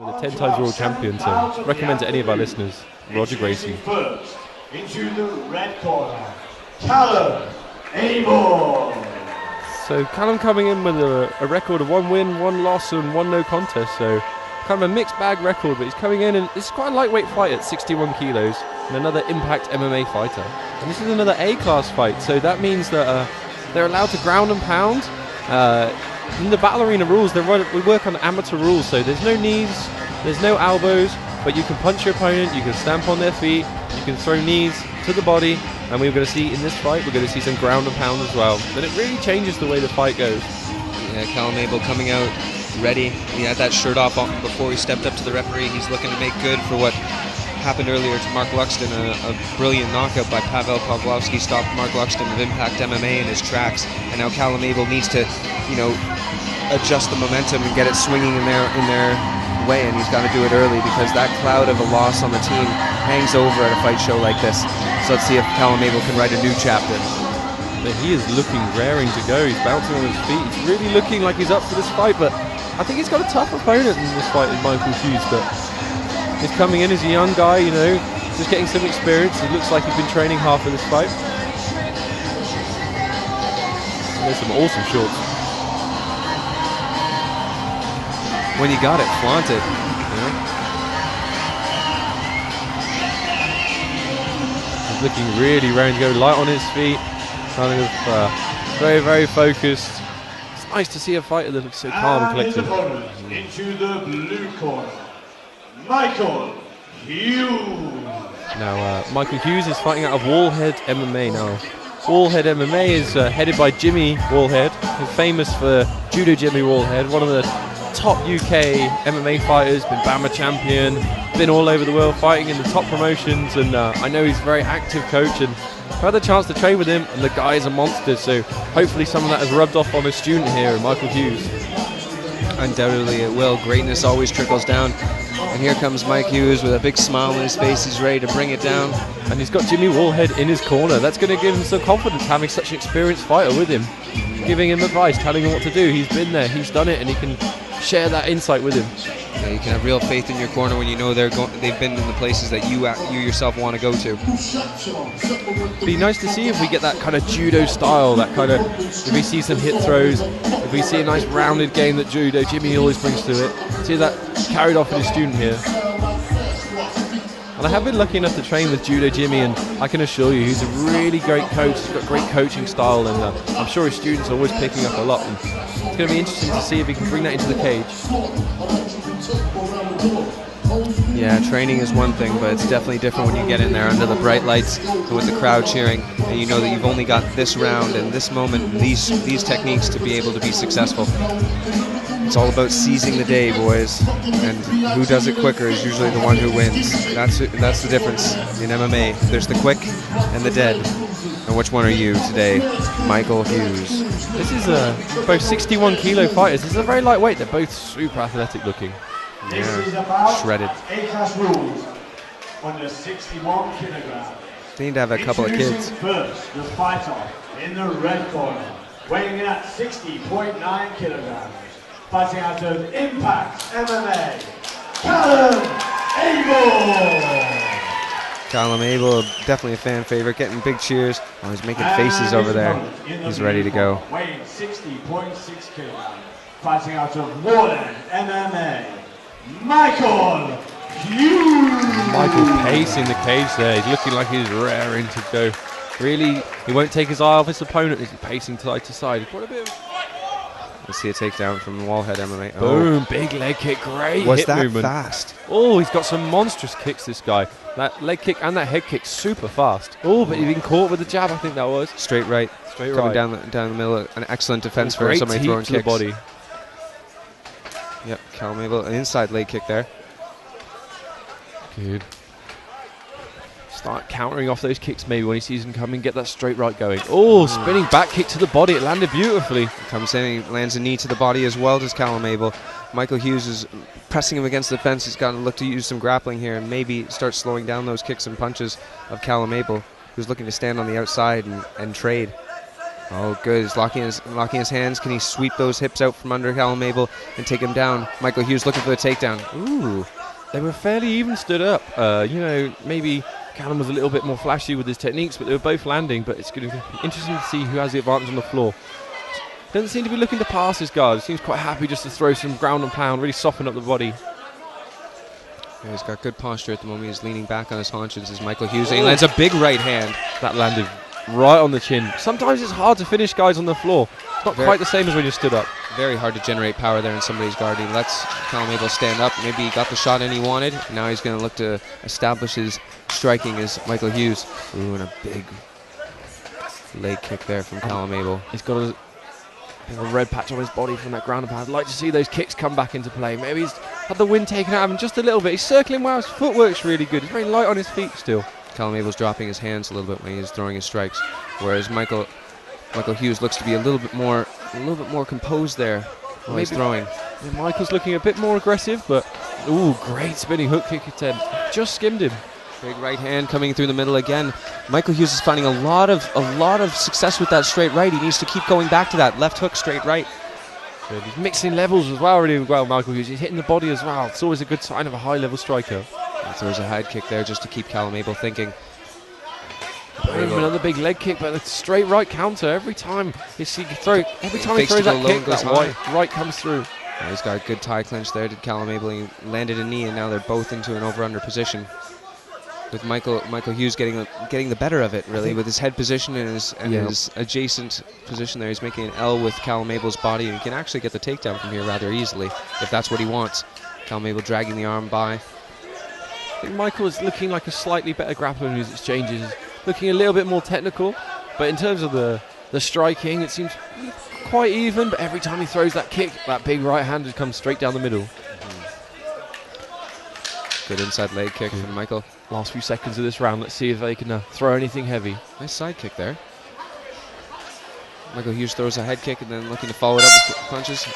With a 10 times world champion, so recommend to any of our listeners, Roger Gracie. First, into the red corner, Callum, Abel. So Callum coming in with a record of 1 win, 1 loss and 1 no contest, so kind of a mixed bag record, but he's coming in and it's quite a lightweight fight at 61 kilos and another Impact MMA fighter. And this is another A-class fight, so that means that they're allowed to ground and pound. In the battle arena rules, we work on amateur rules, so there's no knees, there's no elbows, but you can punch your opponent, you can stamp on their feet, you can throw knees to the body, and we're going to see in this fight, we're going to see some ground and pound as well. But it really changes the way the fight goes. Yeah, Callum Abel coming out ready. He had that shirt off before he stepped up to the referee. He's looking to make good for what happened earlier to Mark Luxton. A brilliant knockout by Pavel Pawlowski stopped Mark Luxton of Impact MMA in his tracks, and now Callum Abel needs to, adjust the momentum and get it swinging in their way, and he's got to do it early because that cloud of a loss on the team hangs over at a fight show like this. So let's see if Callum Abel can write a new chapter. But he is looking raring to go. He's bouncing on his feet. He's really looking like he's up for this fight, but I think he's got a tough opponent in this fight in Michael Hughes, but he's coming in as a young guy, just getting some experience. It looks like he's been training hard for this fight. There's some awesome shorts. When you got it, flaunt it. He's looking really raring to go, light on his feet, kind of very, very focused. It's nice to see a fighter that looks so calm and collected. Into the blue corner, Michael Hughes. Now, Michael Hughes is fighting out of Wallhead MMA now. Wallhead MMA is headed by Jimmy Wallhead, who's famous for Judo Jimmy Wallhead, one of the top UK MMA fighters, been BAMMA champion, been all over the world fighting in the top promotions, and I know he's a very active coach, and I've had the chance to train with him, and the guy is a monster, so hopefully some of that has rubbed off on a student here, Michael Hughes. Undoubtedly it will. Greatness always trickles down. And here comes Mike Hughes with a big smile on his face. He's ready to bring it down. And he's got Jimmy Wallhead in his corner. That's going to give him some confidence, having such an experienced fighter with him, giving him advice, telling him what to do. He's been there, he's done it, and he can share that insight with him. Yeah, you can have real faith in your corner when you know they've been in the places that you yourself want to go to. It'd be nice to see if we get that kind of judo style, that kind of, if we see some hit throws, if we see a nice rounded game that judo Jimmy always brings to it. See that carried off with his student here. And I have been lucky enough to train with Judo Jimmy, and I can assure you he's a really great coach. He's got great coaching style, and I'm sure his students are always picking up a lot. And it's going to be interesting to see if he can bring that into the cage. Yeah, training is one thing, but it's definitely different when you get in there under the bright lights and with the crowd cheering, and you know that you've only got this round and this moment and these techniques to be able to be successful. It's all about seizing the day, boys, and who does it quicker is usually the one who wins. That's the difference in MMA. There's the quick and the dead. And which one are you today, Michael Hughes? This is both 61 kilo fighters. This is a very lightweight. They're both super athletic looking. Yeah, shredded. A-class rules under 61 kilograms. They need to have a couple of kids. First, the fighter in the red corner, weighing in at 60.9 kilograms. Fighting out of Impact MMA, Callum Abel. Callum Abel, definitely a fan favorite, getting big cheers. Oh, he's making faces over there. He's ready to go. Weighing 60.6 kilograms. Fighting out of Wallhead MMA, Michael Hughes. Michael pacing the cage there. He's looking like he's raring to go. Really, he won't take his eye off his opponent. He's pacing side to side. Quite a bit of... Let's see a takedown from Wallhead MMA. Boom, big leg kick, great Was hip that movement. fast? Oh, he's got some monstrous kicks, this guy. That leg kick and that head kick, super fast. Oh, but he's been caught with the jab, I think that was. Straight right. Straight Coming right. down the middle. An excellent defense for Great somebody teep throwing to kicks. the body. Yep, Callum Abel, an inside leg kick there. Good. Start countering off those kicks maybe when he sees him coming, get that straight right going. Oh, spinning back kick to the body, it landed beautifully. Comes in, he lands a knee to the body as well as Callum Abel. Michael Hughes is pressing him against the fence. He's got to look to use some grappling here and maybe start slowing down those kicks and punches of Callum Abel, who's looking to stand on the outside and trade. Oh, good. He's locking his hands. Can he sweep those hips out from under Callum Abel and take him down? Michael Hughes looking for the takedown. Ooh, they were fairly even stood up. Maybe Callum was a little bit more flashy with his techniques, but they were both landing. But it's going to be interesting to see who has the advantage on the floor. Doesn't seem to be looking to pass his guard. Seems quite happy just to throw some ground and pound, really soften up the body. Yeah, he's got good posture at the moment. He's leaning back on his haunches as Michael Hughes. He lands a big right hand. That landed right on the chin. Sometimes it's hard to finish guys on the floor. It's not quite the same as when you stood up. Very hard to generate power there in somebody's guard. He lets Callum Abel stand up. Maybe he got the shot in he wanted. Now he's going to look to establish his striking as Michael Hughes. Ooh, and a big leg kick there from Callum Abel. He's got a red patch on his body from that ground and pound. I'd like to see those kicks come back into play. Maybe he's had the wind taken out of him just a little bit. He's circling well. His footwork's really good. He's very light on his feet still. Callum Abel's dropping his hands a little bit when he's throwing his strikes, whereas Michael Hughes looks to be a little bit more composed there while he's throwing. Yeah, Michael's looking a bit more aggressive, but ooh, great spinning hook kick attempt. Just skimmed him. Big right hand coming through the middle again. Michael Hughes is finding a lot of success with that straight right. He needs to keep going back to that left hook, straight right. Good. He's mixing levels as well, really well, Michael Hughes. He's hitting the body as well. It's always a good sign of a high-level striker. He throws a high kick there just to keep Callum Abel thinking. Another big leg kick, but a straight right counter every time. Every time he throws that kick, that right comes through. Yeah, he's got a good tie clinch there. Did Callum Abel? He landed a knee, and now they're both into an over/under position. With Michael Hughes getting the better of it, really, with his head position and his adjacent position there. He's making an L with Callum Abel's body, and he can actually get the takedown from here rather easily if that's what he wants. Callum Abel dragging the arm by. I think Michael is looking like a slightly better grappler in his exchanges, looking a little bit more technical, but in terms of the striking, it seems quite even, but every time he throws that kick, that big right hand just comes straight down the middle. Good inside leg kick from Michael. Last few seconds of this round, let's see if they can throw anything heavy. Nice side kick there. Michael Hughes throws a head kick and then looking to follow it up with punches.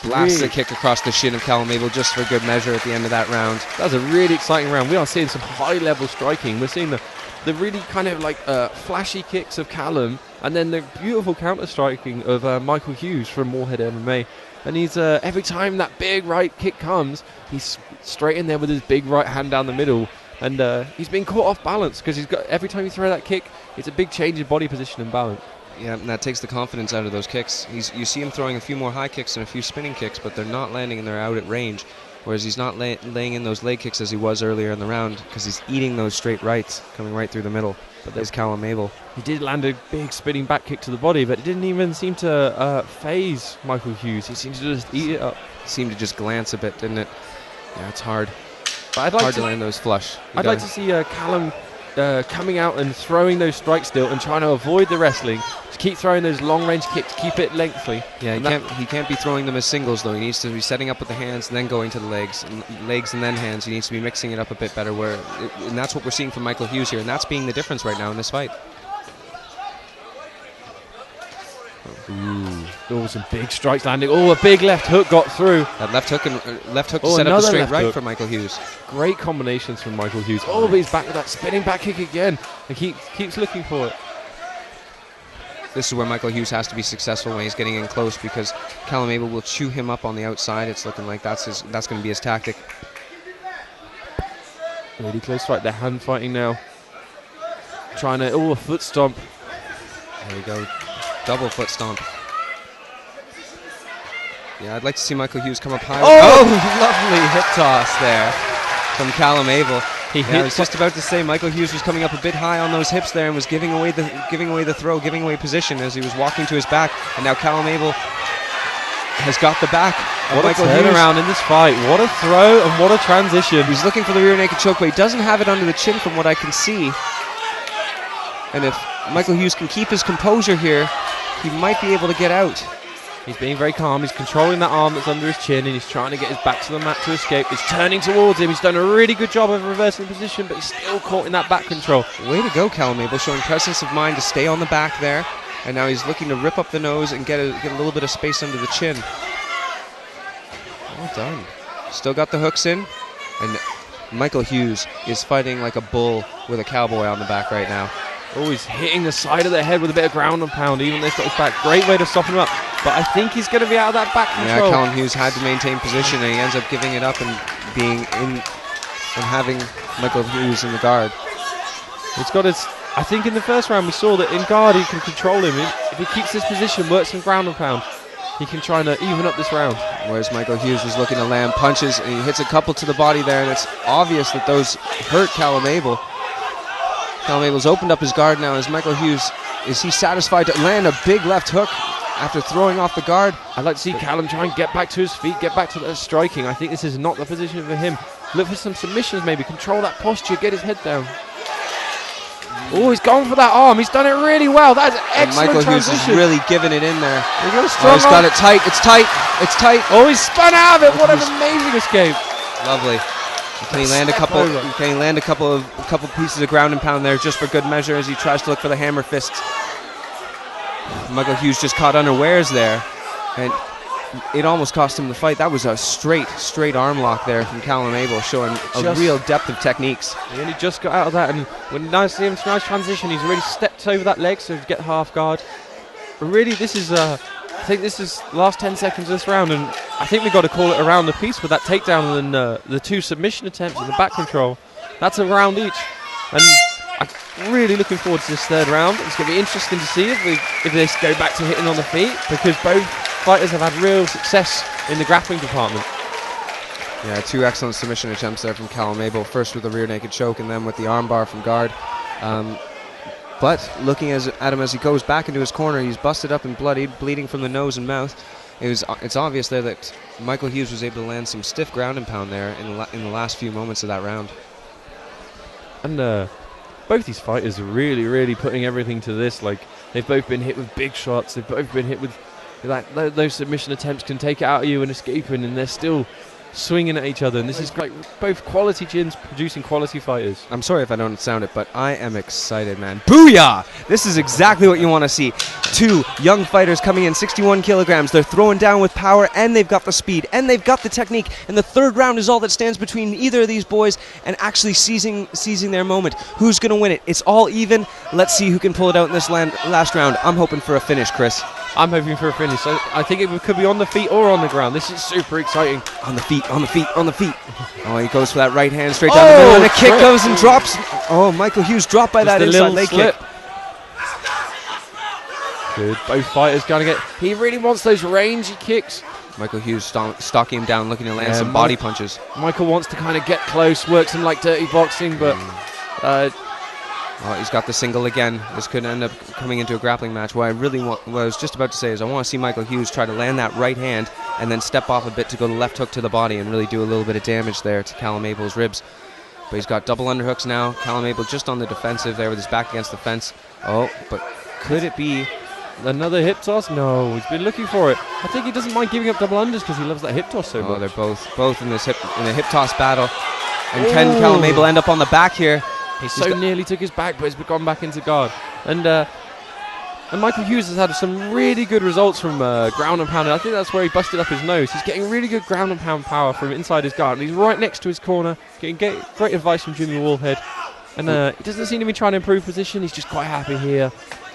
Blasts a kick across the shin of Callum Abel just for good measure at the end of that round. That was a really exciting round. We are seeing some high-level striking. We're seeing the really kind of like flashy kicks of Callum, and then the beautiful counter-striking of Michael Hughes from Moorhead MMA. And he's every time that big right kick comes, he's straight in there with his big right hand down the middle. And he's been caught off balance because every time you throw that kick, it's a big change in body position and balance. Yeah, and that takes the confidence out of those kicks. You see him throwing a few more high kicks and a few spinning kicks, but they're not landing and they're out at range. Whereas he's not laying in those leg kicks as he was earlier in the round because he's eating those straight rights coming right through the middle. But there's Callum Abel. He did land a big spinning back kick to the body, but it didn't even seem to phase Michael Hughes. He seemed to just eat it up. Seemed to just glance a bit, didn't it? Yeah, it's hard. But I'd like to land those flush. I'd like to see Callum coming out and throwing those strikes still and trying to avoid the wrestling. Just keep throwing those long-range kicks, keep it lengthy. Yeah, he can't be throwing them as singles though. He needs to be setting up with the hands and then going to the legs and then hands. He needs to be mixing it up a bit better. And that's what we're seeing from Michael Hughes here, and that's being the difference right now in this fight. Ooh, some big strikes landing. Oh, a big left hook got through. That left hook to set up the straight right for Michael Hughes. Great combinations from Michael Hughes. Oh, but he's back with that spinning back kick again. And keeps looking for it. This is where Michael Hughes has to be successful when he's getting in close because Callum Abel will chew him up on the outside. It's looking like that's going to be his tactic. Really close fight. They're hand fighting now. Trying to, a foot stomp. There we go. Double foot stomp. Yeah, I'd like to see Michael Hughes come up high. Oh, lovely hip toss there from Callum Abel. I was just about to say Michael Hughes was coming up a bit high on those hips there and was giving away the throw, giving away position as he was walking to his back. And now Callum Abel has got the back. What a turnaround in this fight. What a throw and what a transition. He's looking for the rear naked choke, but he doesn't have it under the chin from what I can see. And if Michael Hughes can keep his composure here, he might be able to get out. He's being very calm. He's controlling that arm that's under his chin and he's trying to get his back to the mat to escape. He's turning towards him. He's done a really good job of reversing the position, but he's still caught in that back control. Way to go, Callum Abel, showing presence of mind to stay on the back there. And now he's looking to rip up the nose and get a little bit of space under the chin. Well done. Still got the hooks in. And Michael Hughes is fighting like a bull with a cowboy on the back right now. Always hitting the side of the head with a bit of ground and pound, even though he's got his back. Great way to soften him up. But I think he's going to be out of that back control. Yeah, Callum Hughes had to maintain position, and he ends up giving it up and being in and having Michael Hughes in the guard. It's got his. I think in the first round we saw that in guard he can control him. If he keeps this position, works some ground and pound, he can try and even up this round. Whereas Michael Hughes was looking to land punches, and he hits a couple to the body there, and it's obvious that those hurt Callum Abel. Callum Abel's opened up his guard now. Is Michael Hughes, is he satisfied to land a big left hook after throwing off the guard? I'd like to see Callum try and get back to his feet, get back to that striking. I think this is not the position for him. Look for some submissions maybe, control that posture, get his head down. Oh, he's gone for that arm. He's done it really well. That's an excellent Michael transition. Hughes is really giving it in there. He got a strong he's got it tight. It's tight. It's tight. Oh, he's spun out of it. What an amazing escape. Lovely. Can he land a couple? Can he land a couple pieces of ground and pound there just for good measure as he tries to look for the hammer fists? Michael Hughes just caught unawares there, and it almost cost him the fight. That was a straight arm lock there from Callum Abel, showing a real depth of techniques. He only just got out of that, and when nice transition, he's really stepped over that leg so to get half guard. But really, this is I think this is the last 10 seconds of this round, and I think we've got to call it a round apiece with that takedown and the two submission attempts and the back control. That's a round each, and I'm really looking forward to this third round. It's going to be interesting to see if they go back to hitting on the feet, because both fighters have had real success in the grappling department. Yeah, two excellent submission attempts there from Callum Abel. First with the rear naked choke, and then with the armbar from guard. But looking at him as he goes back into his corner, he's busted up and bloodied, bleeding from the nose and mouth. It's obvious there that Michael Hughes was able to land some stiff ground and pound there in the last few moments of that round. And both these fighters are really putting everything to this. Like, they've both been hit with big shots. They've both been hit with those submission attempts can take it out of you and escaping, and they're still swinging at each other, and this is great. Both quality gyms producing quality fighters. I'm sorry if I don't sound it, but I am excited, man. Booyah! This is exactly what you want to see. Two young fighters coming in, 61 kilograms. They're throwing down with power, and they've got the speed, and they've got the technique. And the third round is all that stands between either of these boys and actually seizing their moment. Who's going to win it? It's all even. Let's see who can pull it out in this last round. I'm hoping for a finish, Chris. I'm hoping for a finish. I think it could be on the feet or on the ground. This is super exciting. On the feet. Oh, he goes for that right hand straight down the middle, and the kick goes and drops. Oh, Michael Hughes dropped by that inside leg kick. Good. Both fighters going to get. He really wants those rangy kicks. Michael Hughes stalking him down, looking to land some body punches. Michael wants to kind of get close, work some like dirty boxing, but. Oh, he's got the single again. This could end up coming into a grappling match. What I was just about to say is I want to see Michael Hughes try to land that right hand and then step off a bit to go the left hook to the body and really do a little bit of damage there to Callum Abel's ribs. But he's got double underhooks now. Callum Abel just on the defensive there with his back against the fence. Oh, but could it be another hip toss? No, he's been looking for it. I think he doesn't mind giving up double unders because he loves that hip toss so much. Oh, they're both in the hip toss battle. And can Callum Abel end up on the back here? He so nearly took his back, but he's gone back into guard. And Michael Hughes has had some really good results from ground and pound. And I think that's where he busted up his nose. He's getting really good ground and pound power from inside his guard. And he's right next to his corner, getting great advice from Jimmy Wallhead. And he doesn't seem to be trying to improve position. He's just quite happy here,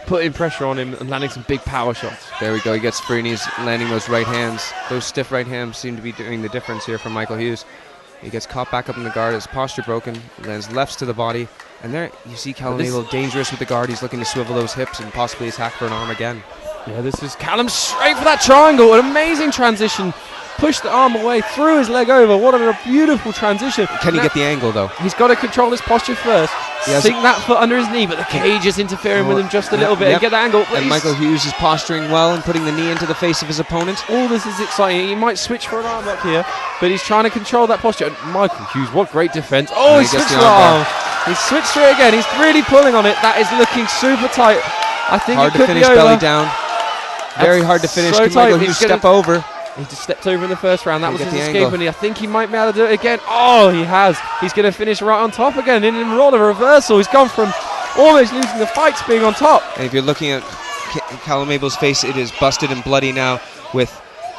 putting pressure on him and landing some big power shots. There we go. He gets free and he's landing those right hands. Those stiff right hands seem to be doing the difference here for Michael Hughes. He gets caught back up in the guard, his posture broken, lands lefts to the body, and there you see Callum Abel dangerous with the guard. He's looking to swivel those hips and possibly attack for an arm again. Yeah, this is Callum straight for that triangle. An amazing transition. Pushed the arm away, threw his leg over. What a beautiful transition. Can he get the angle though? He's got to control his posture first. Sink that foot under his knee, but the cage is interfering with him just a little bit. And get that angle. And Michael Hughes is posturing well and putting the knee into the face of his opponent. All this is exciting. He might switch for an arm up here, but he's trying to control that posture. And Michael Hughes, what great defense. Oh, he switched the arm. He switched through it again. He's really pulling on it. That is looking super tight. I think hard it could to finish be over. Belly down. Very hard to finish. So Can Michael Hughes step over? He just stepped over in the first round. That was his escape, and I think he might be able to do it again. Oh, he has. He's going to finish right on top again. In a roll of reversal. He's gone from almost losing the fight to being on top. And if you're looking at Callum Abel's face, it is busted and bloody now with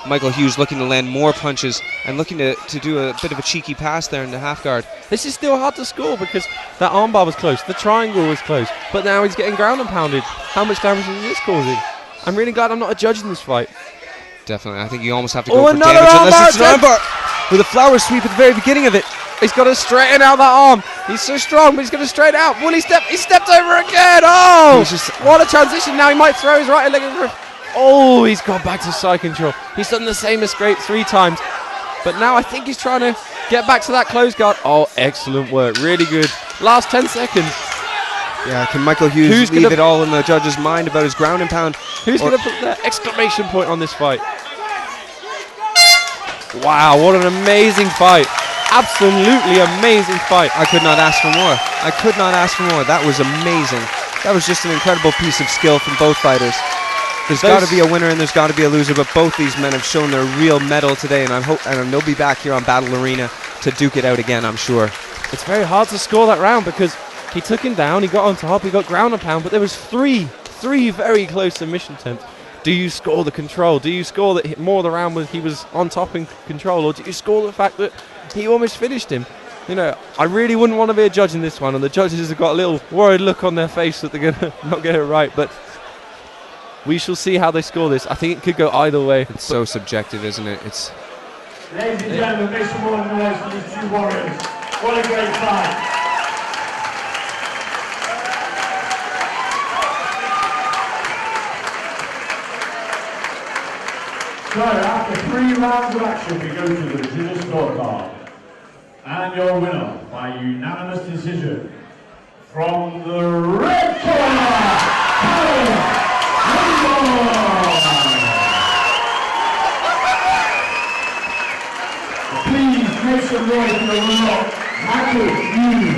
Michael Hughes looking to land more punches and looking to do a bit of a cheeky pass there in the half guard. This is still hard to score because that armbar was close, the triangle was close, but now he's getting ground and pounded. How much damage is this causing? I'm really glad I'm not a judge in this fight. Definitely, I think you almost have to go for another damage armbar unless it's an armbar with a flower sweep at the very beginning of it. He's got to straighten out that arm. He's so strong, but he's going to straighten out. Will he step? He stepped over again. Oh, what a transition. Now he might throw his right leg over. Oh, he's gone back to side control. He's done the same escape 3 times. But now I think he's trying to get back to that close guard. Oh, excellent work. Really good. Last 10 seconds. Yeah, can Michael Hughes leave it all in the judge's mind about his ground and pound? Who's going to put the exclamation point on this fight? Wow, what an amazing fight. Absolutely amazing fight. I could not ask for more. I could not ask for more. That was amazing. That was just an incredible piece of skill from both fighters. There's got to be a winner and there's got to be a loser, but both these men have shown their real mettle today, and I hope they'll be back here on Battle Arena to duke it out again, I'm sure. It's very hard to score that round because he took him down, he got on top, he got ground and pound, but there was three very close submission attempts. Do you score the control? Do you score that more of the round when he was on top in control, or do you score the fact that he almost finished him? You know, I really wouldn't want to be a judge in this one, and the judges have got a little worried look on their face that they're going to not get it right, but we shall see how they score this. I think it could go either way. It's so subjective, isn't it? Ladies and gentlemen, make some more noise for these 2 warriors. What a great fight. So, after 3 rounds of action, we go to the judges' scorecard. And your winner by unanimous decision from the red corner, Callum. Please make some noise for the winner, Michael Hughes.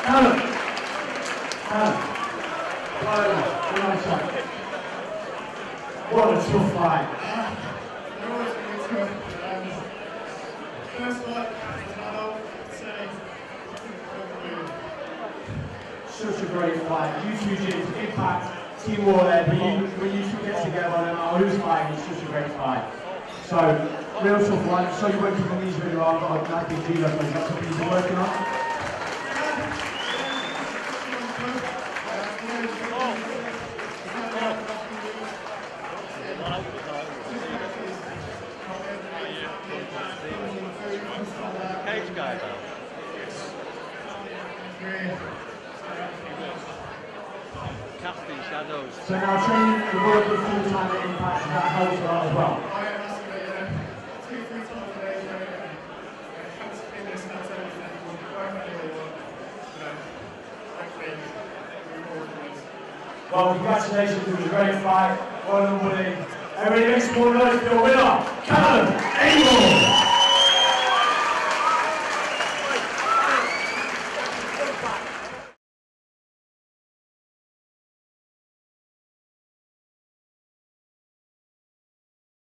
Callum. What a tough fight. Such a great fight. You two gyms, impact, team war there, but when you two get together, no matter who's fighting, it's such a great fight. So, real tough one. So you went to the knees really well, but I think Gino has got something you've been working on. So now training and working full-time at Impact, that helps a lot as well. Well, congratulations, it was a great fight. Well done, buddy. Everybody make some more noise for your winner, Callum Abel.